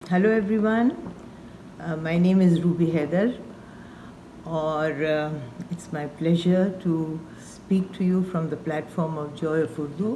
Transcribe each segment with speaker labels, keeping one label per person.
Speaker 1: Hello everyone, my name is Ruby Haider or it's my pleasure to speak to you from the platform of Joy of Urdu.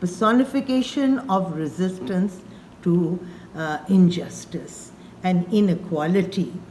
Speaker 1: personification of resistance to injustice and inequality,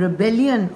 Speaker 1: rebellion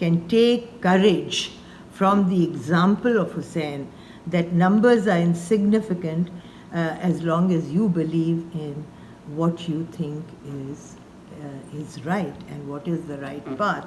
Speaker 1: can take courage from the example of Hussein, that numbers are insignificant as long as you believe in what you think is right and what is the right path.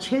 Speaker 1: 6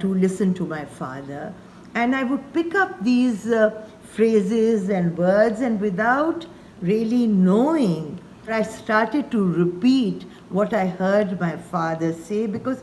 Speaker 1: to listen to my father, and I would pick up these phrases and words, and without really knowing, I started to repeat what I heard my father say, because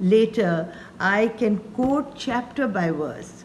Speaker 1: later I can quote chapter by verse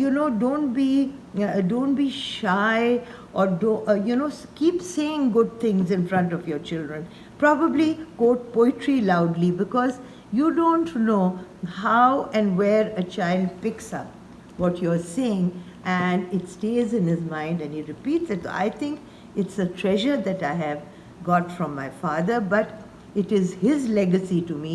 Speaker 1: you know don't be shy, or keep saying good things in front of your children. Probably quote poetry loudly, because you don't know how and where a child picks up what you're saying and it stays in his mind and he repeats it. I think it's a treasure that I have got from my father, but it is his legacy to me.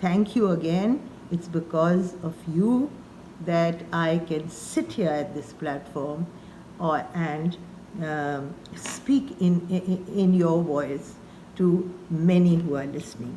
Speaker 1: thank you again. It's because of you that I can sit here at this platform and speak in your voice to many who are listening.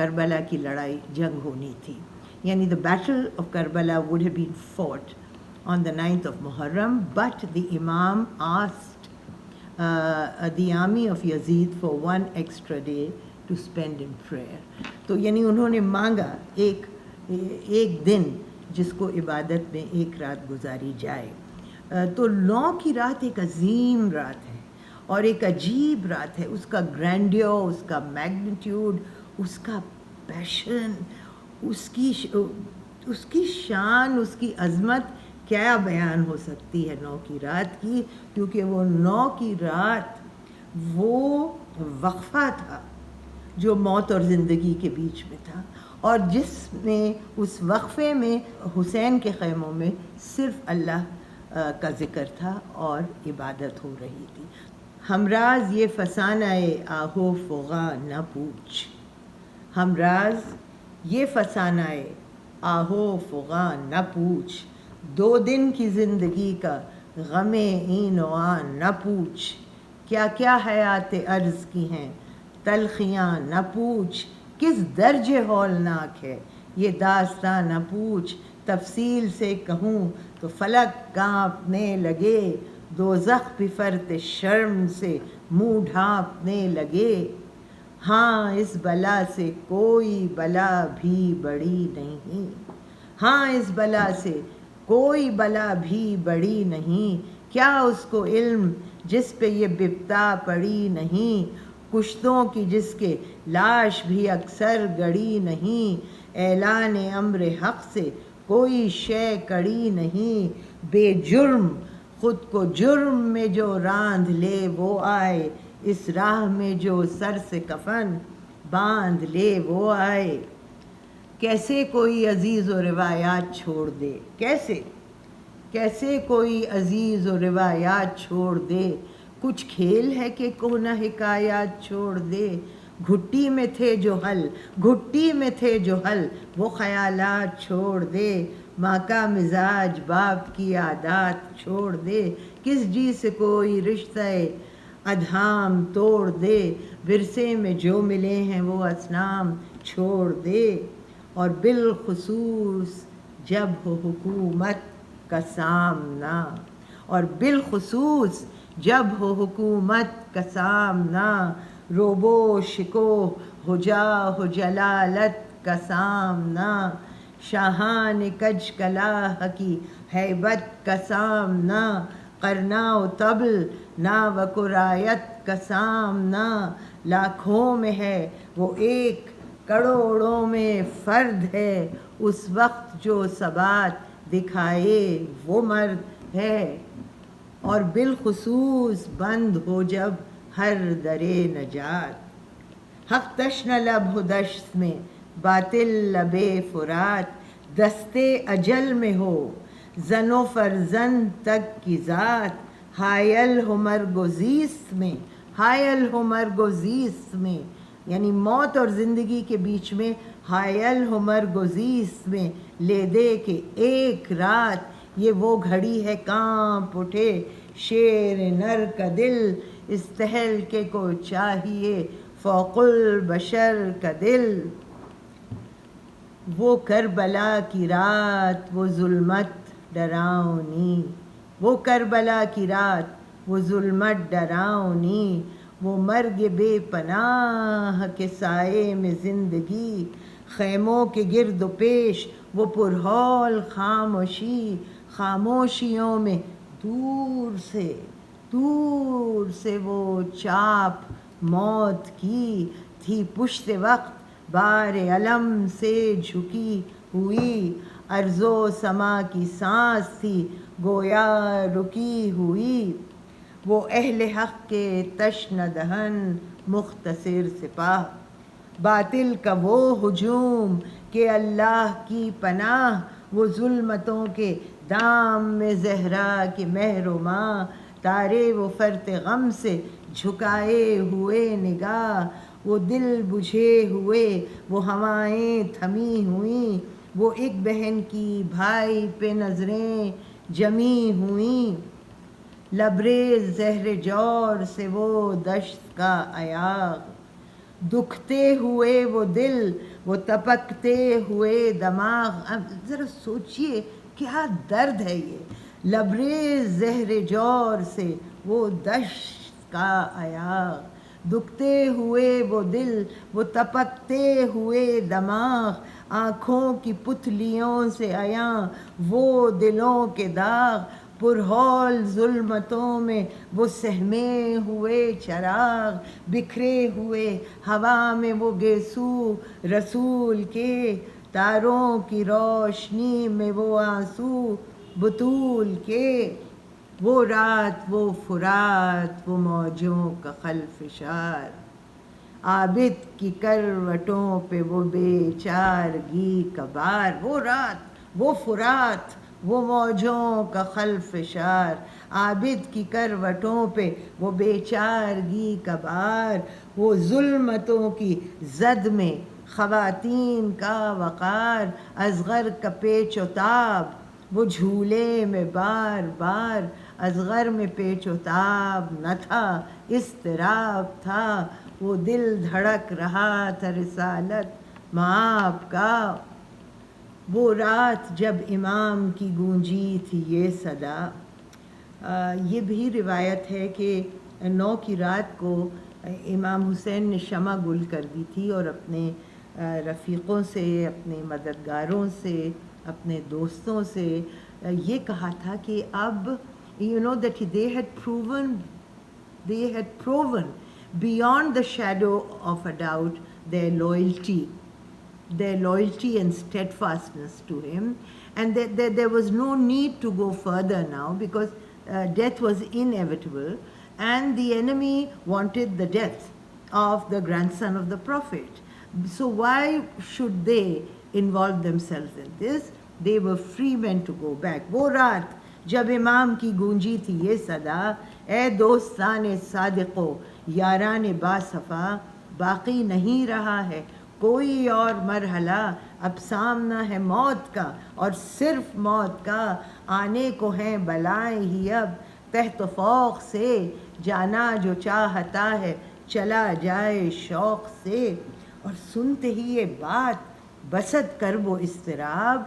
Speaker 1: Karbala کی لڑائی جنگ ہونی تھی. یعنی the battle of Karbala would have been fought on the 9th of Muharram, but the Imam asked the army of Yazid for one extra day to spend in prayer. تو یعنی انہوں نے مانگا ایک دن جس کو عبادت میں ایک رات گزاری جائے. تو 9 کی رات ایک عظیم رات ہے اور ایک عجیب رات ہے. اس کا گرینڈیور، اس کا میگنیٹیوڈ، اس کا پیشن، اس کی شان، اس کی عظمت کیا بیان ہو سکتی ہے 9 کی رات کی. کیونکہ وہ 9 کی رات وہ وقفہ تھا جو موت اور زندگی کے بیچ میں تھا، اور جس میں اس وقفے میں حسین کے خیموں میں صرف اللہ کا ذکر تھا اور عبادت ہو رہی تھی. ہمراز یہ فسانہ آہو فغاں نہ پوچھ، ہمراز یہ فسانہ آہو فغاں نہ پوچھ، 2 دن کی زندگی کا غم این و آن نہ پوچھ. کیا کیا حیات عرض کی ہیں تلخیاں نہ پوچھ، کس درجے ہولناک ہے یہ داستاں نہ پوچھ. تفصیل سے کہوں تو فلک کانپنے لگے، دوزخ بھی فرط شرم سے منہ ڈھانپنے لگے. ہاں اس بلا سے کوئی بلا بھی بڑی نہیں، ہاں اس بلا سے کوئی بلا بھی بڑی نہیں. کیا اس کو علم جس پہ یہ بپتا پڑی نہیں، کشتوں کی جس کے لاش بھی اکثر گڑی نہیں. اعلان امر حق سے کوئی شے کڑی نہیں، بے جرم خود کو جرم میں جو راندھ لے وہ آئے، اس راہ میں جو سر سے کفن باندھ لے وہ آئے. کیسے کوئی عزیز و روایات چھوڑ دے، کیسے کوئی عزیز و روایات چھوڑ دے، کچھ کھیل ہے کہ کوہ نہ حکایات چھوڑ دے. گھٹی میں تھے جو حل، گھٹی میں تھے جو حل، وہ خیالات چھوڑ دے. ماں کا مزاج باپ کی عادات چھوڑ دے، کس جی سے کوئی رشتہ ادھام توڑ دے. ورثے میں جو ملے ہیں وہ اصنام چھوڑ دے. اور بالخصوص جب ہو حکومت کا سامنا، اور بالخصوص جب ہو حکومت کا سامنا، روبو شکو ہو جا ہو جلالت کا سامنا. شاہان کج کلاہ کی ہیبت کا سامنا، قرنا و طبل ناو کرایت کا سامنا. لاکھوں میں ہے وہ ایک، کروڑوں میں فرد ہے، اس وقت جو ثبات دکھائے وہ مرد ہے. اور بالخصوص بند ہو جب ہر در نجات، حق تشنہ لب ہو دشت میں باطل لبے فرات. دستے اجل میں ہو زن و فرزند تک کی ذات، حائل ہو مرگ و زیست میں، حائل ہو مرگ و زیست میں. یعنی موت اور زندگی کے بیچ میں حائل ہو مرگ و زیست میں لے دے کہ ایک رات. یہ وہ گھڑی ہے کانپ اٹھے شیر نر کا دل، اس تہلکے کو چاہیے فوق البشر کا دل. وہ کربلا کی رات وہ ظلمت ڈراؤنی، وہ کربلا کی رات وہ ظلمت ڈراؤنی. وہ مرگ بے پناہ کے سائے میں زندگی، خیموں کے گرد و پیش وہ پرہول خاموشی. خاموشیوں میں دور سے وہ چاپ موت کی تھی پشت وقت، بار علم سے جھکی ہوئی. ارض و سما کی سانس تھی گویا رکی ہوئی. وہ اہل حق کے تشنہ دہن مختصر سپاہ، باطل کا وہ ہجوم کہ اللہ کی پناہ. وہ ظلمتوں کے دام میں زہرا کے مہر و ماں، تارے وہ فرط غم سے جھکائے ہوئے نگاہ. وہ دل بجھے ہوئے وہ ہوائیں تھمی ہوئیں، وہ ایک بہن کی بھائی پہ نظریں جمی ہوئیں. لبریز زہر جور سے وہ دشت کا ایاغ، دکھتے ہوئے وہ دل وہ تپکتے ہوئے دماغ. ذرا سوچئے کیا درد ہے یہ. لبریز زہر جور سے وہ دشت کا ایاغ, دکھتے ہوئے وہ دل, وہ تپکتے ہوئے دماغ, آنکھوں کی پتلیوں سے عیاں وہ دلوں کے داغ, پرہول ظلمتوں میں وہ سہمے ہوئے چراغ, بکھرے ہوئے ہوا میں وہ گیسو رسول کے, تاروں کی روشنی میں وہ آنسو بطول کے. وہ رات وہ فرات وہ موجوں کا خلفشار, عابد کی کروٹوں پہ وہ بے چارگی کا بار. وہ رات وہ فرات وہ موجوں کا خلفشار, عابد کی کروٹوں پہ وہ بے چارگی کا بار. وہ ظلمتوں کی زد میں خواتین کا وقار, اصغر کا پیچ و تاب وہ جھولے میں بار بار. اصغر میں پیچ و تاب نہ تھا اضطراب تھا, وہ دل دھڑک رہا تھا رسالت مآب کا. وہ رات جب امام کی گونجی تھی یہ صدا. یہ بھی روایت ہے کہ 9 کی رات کو امام حسین نے شمع گل کر دی تھی اور اپنے رفیقوں سے, اپنے مددگاروں سے, اپنے دوستوں سے یہ کہا تھا کہ اب that they had proven beyond the shadow of a doubt their loyalty and steadfastness to him, and that there was no need to go further now because death was inevitable, and the enemy wanted the death of the grandson of the Prophet. So why should they involve themselves in this? They were free men to go back. وہ رات جب امام کی گونجی تھی یہ صدا, اے دوستان صادقو یاران باصفا, باقی نہیں رہا ہے کوئی اور مرحلہ, اب سامنا ہے موت کا اور صرف موت کا, آنے کو ہیں بلائیں ہی اب تحت فوق سے, جانا جو چاہتا ہے چلا جائے شوق سے. اور سنتے ہی یہ بات بسط کرب و اضطراب,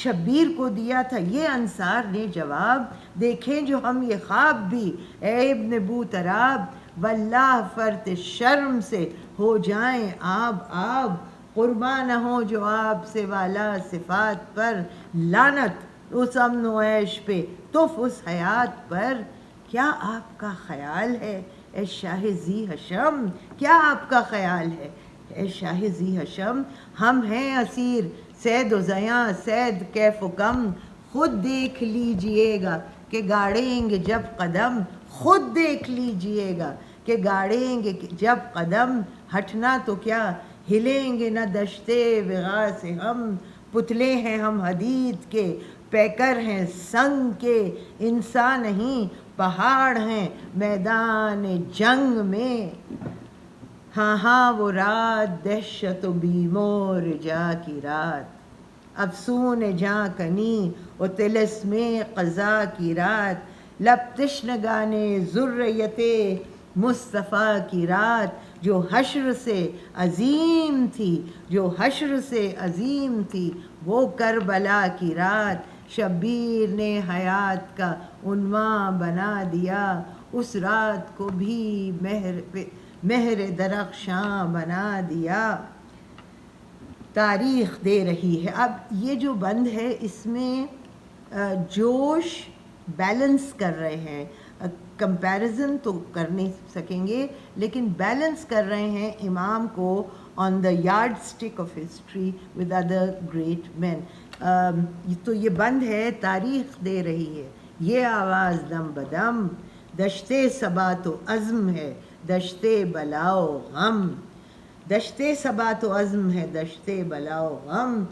Speaker 1: شبیر کو دیا تھا یہ انصار نے جواب, دیکھیں جو ہم یہ خواب بھی اے ابن بوطراب, واللہ فرط شرم سے ہو جائیں آب آب, قربان ہو جو آپ سے والا صفات پر, لعنت اس امن و عیش پہ تف اس حیات پر. کیا آپ کا خیال ہے اے شاہ ذی حشم, کیا آپ کا خیال ہے اے شاہ ذی حشم, ہم ہیں اسیر سید و زیاں سید کیف و کم, خود دیکھ لیجئے گا کہ گاڑیں گے جب قدم, خود دیکھ لیجئے گا کہ گاڑیں گے جب قدم, ہٹنا تو کیا ہلیں گے نہ دشتے وغا سے ہم, پتلے ہیں ہم حدید کے پیکر ہیں سنگ کے, انسان نہیں پہاڑ ہیں میدان جنگ میں. ہاں ہاں وہ رات دہشت و بیم و رجا کی رات, افسون جاں کنی و طلسم قضا کی رات, لب تشنگانے ذریت مصطفیٰ کی رات, جو حشر سے عظیم تھی, جو حشر سے عظیم تھی وہ کربلا کی رات. شبیر نے حیات کا عنوان بنا دیا, اس رات کو بھی مہر درخشاں بنا دیا. تاریخ دے رہی ہے. اب یہ جو بند ہے اس میں جوش بیلنس کر رہے ہیں, کمپیریزن تو کر نہیں سکیں گے لیکن بیلنس کر رہے ہیں امام کو on the yardstick of history with other great men. تو یہ بند ہے تاریخ دے رہی ہے یہ آواز دم بدم, دشتے ثبات و عزم ہے دشتے بلاؤ غم, دشتے ثبات و عزم ہے دشتے بلاؤ غم.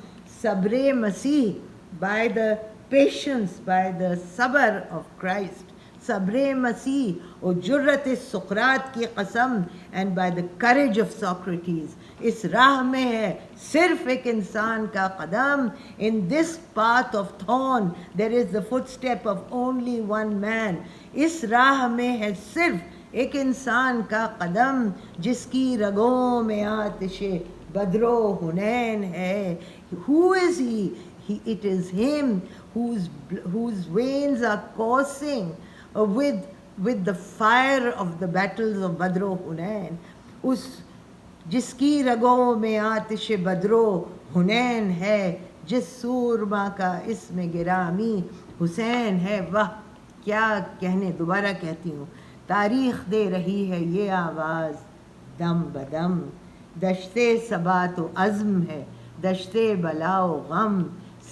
Speaker 1: صبر مسیح by the patience, by the صبر of Christ, صبر مسیح و جرت سقراط کی قسم, and by the courage of Socrates. اس راہ میں ہے صرف ایک انسان کا قدم. In this path of thorn there is the footstep of only one man. اس راہ میں ہے صرف ایک انسان کا قدم, جس کی رگوں میں آتش بدرو حنین ہے. Who is he? It is him whose veins are coursing with the fire of the battles of Badr و Hunain. اس جس کی رگوں میں آتش بدر و حنین ہے, جس سورما کا اسم گرامی حسین ہے. واہ کیا کہنے, دوبارہ کہتی ہوں, تاریخ دے رہی ہے یہ آواز دم بدم. دشتے ثبات و عزم ہے, دشتے بلا و غم,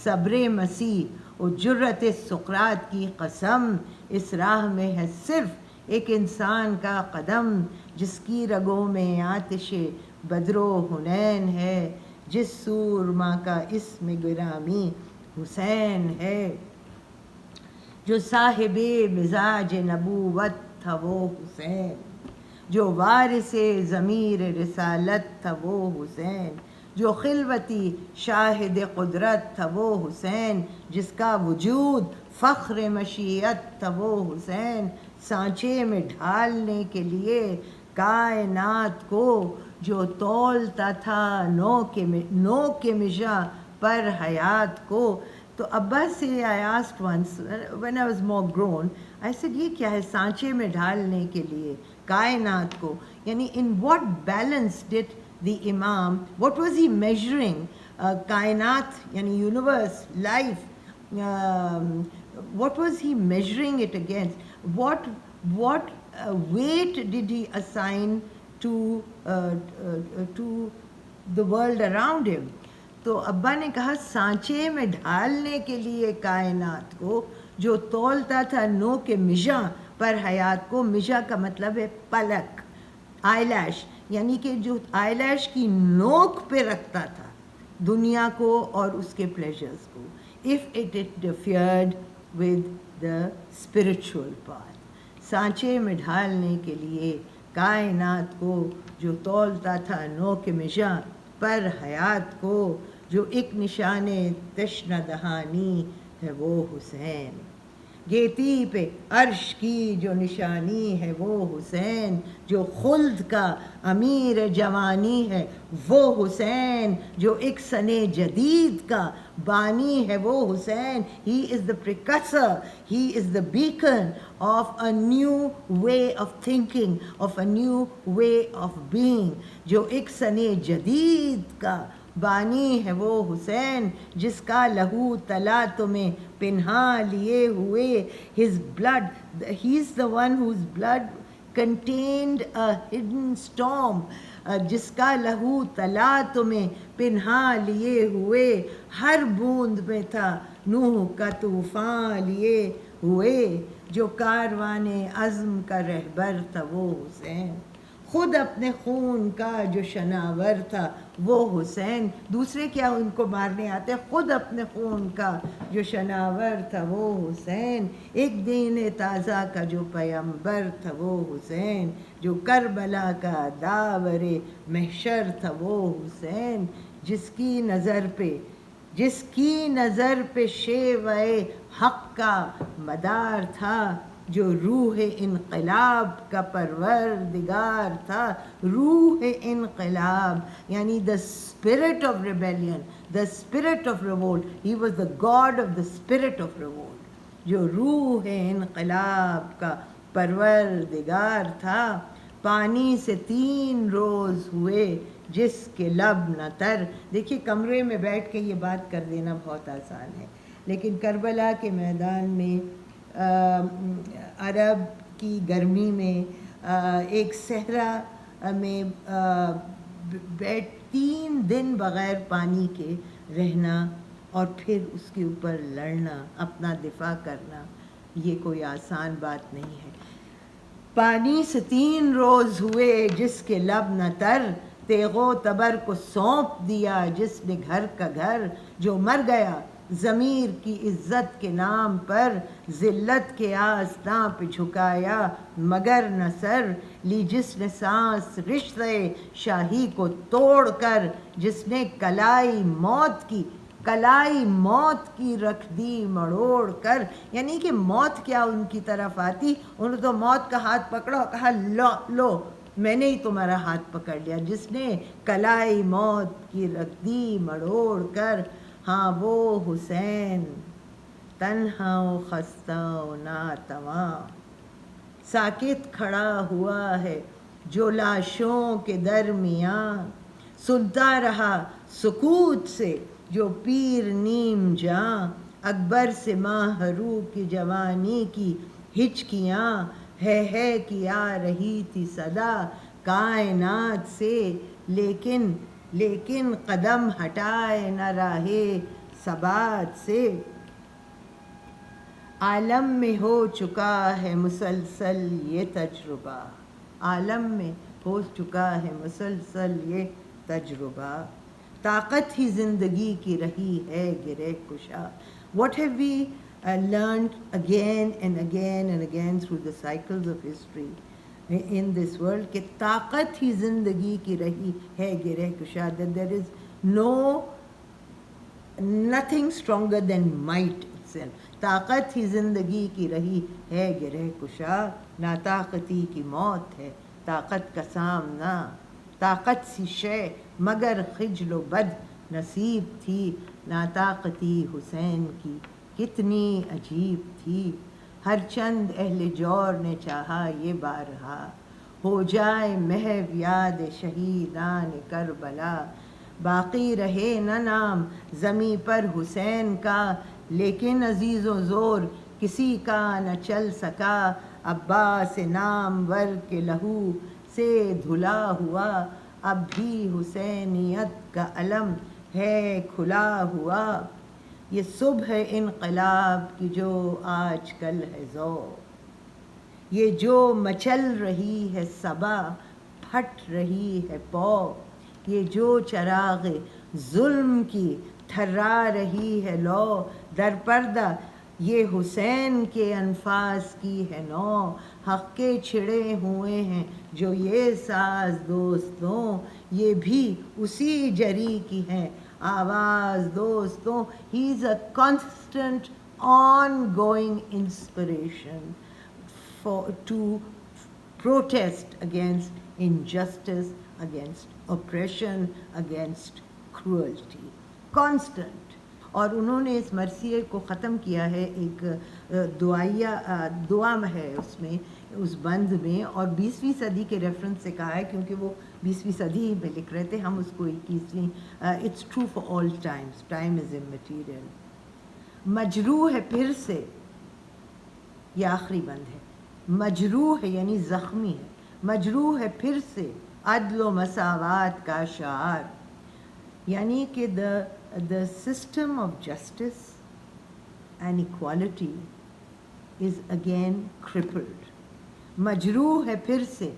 Speaker 1: صبر مسیح و جرت سقراط کی قسم. اس راہ میں ہے صرف ایک انسان کا قدم, جس کی رگوں میں آتش بدر و حنین ہے, جس سورما کا اسم گرامی حسین ہے. جو صاحب مزاج نبوت تھا وہ حسین, جو وارث ضمیر رسالت تھا وہ حسین, جو خلوتی شاہد قدرت تھا وہ حسین, جس کا وجود فخر مشیت تھا وہ حسین. سانچے میں ڈھالنے کے لیے کائنات کو, جو تولتا تھا نو کے مژہ پر حیات کو. تو ابا سے I asked once when I was more grown, I said یہ کیا ہے سانچے میں ڈھالنے کے لیے کائنات کو, یعنی in what balance did the Imam, what was he measuring کائنات یعنی universe, life, what was he measuring it against, what weight did he assign to the world around him. تو ابا نے کہا سانچے میں ڈھالنے کے لیے کائنات کو, جو تولتا تھا نو کے مژہ پر حیات کو. مژہ کا مطلب ہے پلک, آئی لیش, یعنی کہ جو آئی لیش کی نوک پہ رکھتا تھا دنیا کو اور اس کے پلیجرز کو, if it interfered with the spiritual path. سانچے میں ڈھالنے کے لیے کائنات کو, جو تولتا تھا نو کے مژہ پر حیات کو, جو ایک نشان تشنہ دہانی ہے وہ حسین. گیتی پہ عرش کی جو نشانی ہے وہ حسین, جو خلد کا امیر جوانی ہے وہ حسین, جو ایک سن جدید کا بانی ہے وہ حسین. He is the precursor, he is the beacon of a new way of thinking, of a new way of being. جو ایک سن جدید کا بانی ہے وہ حسین, جس کا لہو تلا تمہیں پنہا لیے ہوئے. His blood, he is the one whose blood contained a hidden storm, جس کا لہو تلا تمہیں پنہا لیے ہوئے. ہر بوند میں تھا نوح کا طوفان لیے ہوئے, جو کاروان عزم کا رہبر تھا وہ حسین. خود اپنے خون کا جو شناور تھا وہ حسین, دوسرے کیا ان کو مارنے آتے, خود اپنے خون کا جو شناور تھا وہ حسین. ایک دین تازہ کا جو پیمبر تھا وہ حسین, جو کربلا کا داور محشر تھا وہ حسین. جس کی نظر پہ شیوہ حق کا مدار تھا, جو روح انقلاب کا پروردگار تھا. روح انقلاب یعنی the spirit of rebellion, the spirit of revolt. He was the god of the spirit of revolt. جو روح انقلاب کا پروردگار تھا. پانی سے 3 روز ہوئے جس کے لب نہ تر. دیکھیے کمرے میں بیٹھ کے یہ بات کر دینا بہت آسان ہے, لیکن کربلا کے میدان میں عرب کی گرمی میں ایک صحرا میں 3 دن بغیر پانی کے رہنا اور پھر اس کے اوپر لڑنا, اپنا دفاع کرنا, یہ کوئی آسان بات نہیں ہے. پانی سے 3 روز ہوئے جس کے لب نہ تر, تیغ و تبر کو سونپ دیا جس نے گھر کا گھر. جو مر گیا ضمیر کی عزت کے نام پر, ذلت کے آستاں پہ جھکایا مگر نہ سر لی. جس نے سانس رشتے شاہی کو توڑ کر, جس نے کلائی موت کی رکھ دی مڑوڑ کر. یعنی کہ موت کیا ان کی طرف آتی, انہوں تو موت کا ہاتھ پکڑا اور کہا لو میں نے ہی تمہارا ہاتھ پکڑ لیا. جس نے کلائی موت کی رکھ دی مڑوڑ کر, ہاں وہ حسین تنہا و خستہ و ناتواں. ساکت کھڑا ہوا ہے جو لاشوں کے درمیان, سنتا رہا سکوت سے جو پیر نیم جاں. اکبر سے ماہرو کی جوانی کی ہچکیاں, ہے کہ آ رہی تھی صدا کائنات سے, لیکن قدم ہٹائے نہ راہے ثبات سے. عالم میں ہو چکا ہے مسلسل یہ تجربہ, عالم میں ہو چکا ہے مسلسل یہ تجربہ. طاقت ہی زندگی کی رہی ہے گرہ کشا. What have we learned again and again and again through the cycles of history in this world, کہ طاقت ہی زندگی کی رہی ہے گرہ کشا. That there is nothing stronger than might itself. طاقت ہی زندگی کی رہی ہے گرہ کشا. ناطاقتی کی موت ہے طاقت کا سامنا. طاقت سی شے مگر خجل و بد نصیب تھی. ناطاقتی حسین کی کتنی عجیب تھی. ہر چند اہل جور نے چاہا یہ بارہا, ہو جائے محو یاد شہیدان کربلا. باقی رہے نہ نام زمیں پر حسین کا, لیکن عزیز و زور کسی کا نہ چل سکا. عباس نامور کے لہو سے دھلا ہوا, اب بھی حسینیت کا علم ہے کھلا ہوا. یہ صبح انقلاب کی جو آج کل ہے ذوق, یہ جو مچل رہی ہے صبا پھٹ رہی ہے پو. یہ جو چراغ ظلم کی تھرا رہی ہے لو, در پردہ یہ حسین کے انفاس کی ہے نو. حق کے چھڑے ہوئے ہیں جو یہ ساز دوستوں, یہ بھی اسی جری کی ہے آواز دوستوں. He is a constant ongoing inspiration to protest against injustice, against oppression, against cruelty. Constant. اور انہوں نے اس مرثیے کو ختم کیا ہے ایک دعا ہے اس میں, اس بند میں, اور 20ویں صدی کے ریفرنس سے کہا ہے کیونکہ وہ 20ویں صدی میں لکھ رہے تھے, ہم اس کو 21ویں. It's true for all times, time is immaterial. مجروح ہے پھر سے, یہ آخری بند ہے. مجروح ہے یعنی زخمی ہے, مجروح ہے پھر سے عدل و مساوات کا شعار. یعنی کہ the system of justice and equality is again crippled. مجروح ہے پھر سے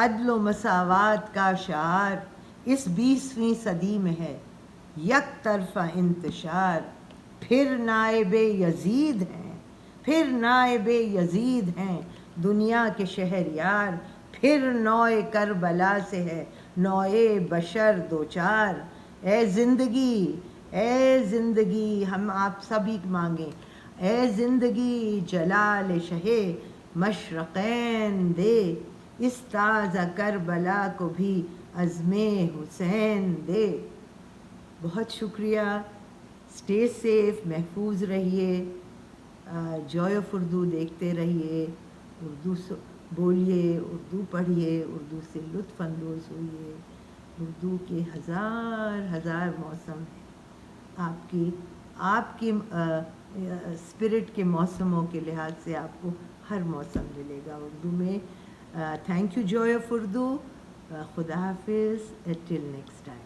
Speaker 1: عدل و مساوات کا شعار, اس 20ویں صدی میں ہے یک طرفہ انتشار. پھر نائب یزید ہیں, پھر نائب یزید ہیں دنیا کے شہریار. پھر نوع کربلا سے ہے نوع بشر دوچار. اے زندگی, اے زندگی, ہم آپ سبھی مانگیں, اے زندگی جلال شہ مشرقین دے. اس تازہ کربلا کو بھی عزم حسین دے. بہت شکریہ. اسٹے سیف, محفوظ رہیے. جوائے آف اردو دیکھتے رہیے, اردو بولیے, اردو پڑھیے, اردو سے لطف اندوز ہوئیے. اردو کے ہزار موسم ہیں. آپ کی اسپرٹ کے موسموں کے لحاظ سے آپ کو ہر موسم ملے گا اردو میں. Thank you joy of Urdu. خدا حافظ. Till next time.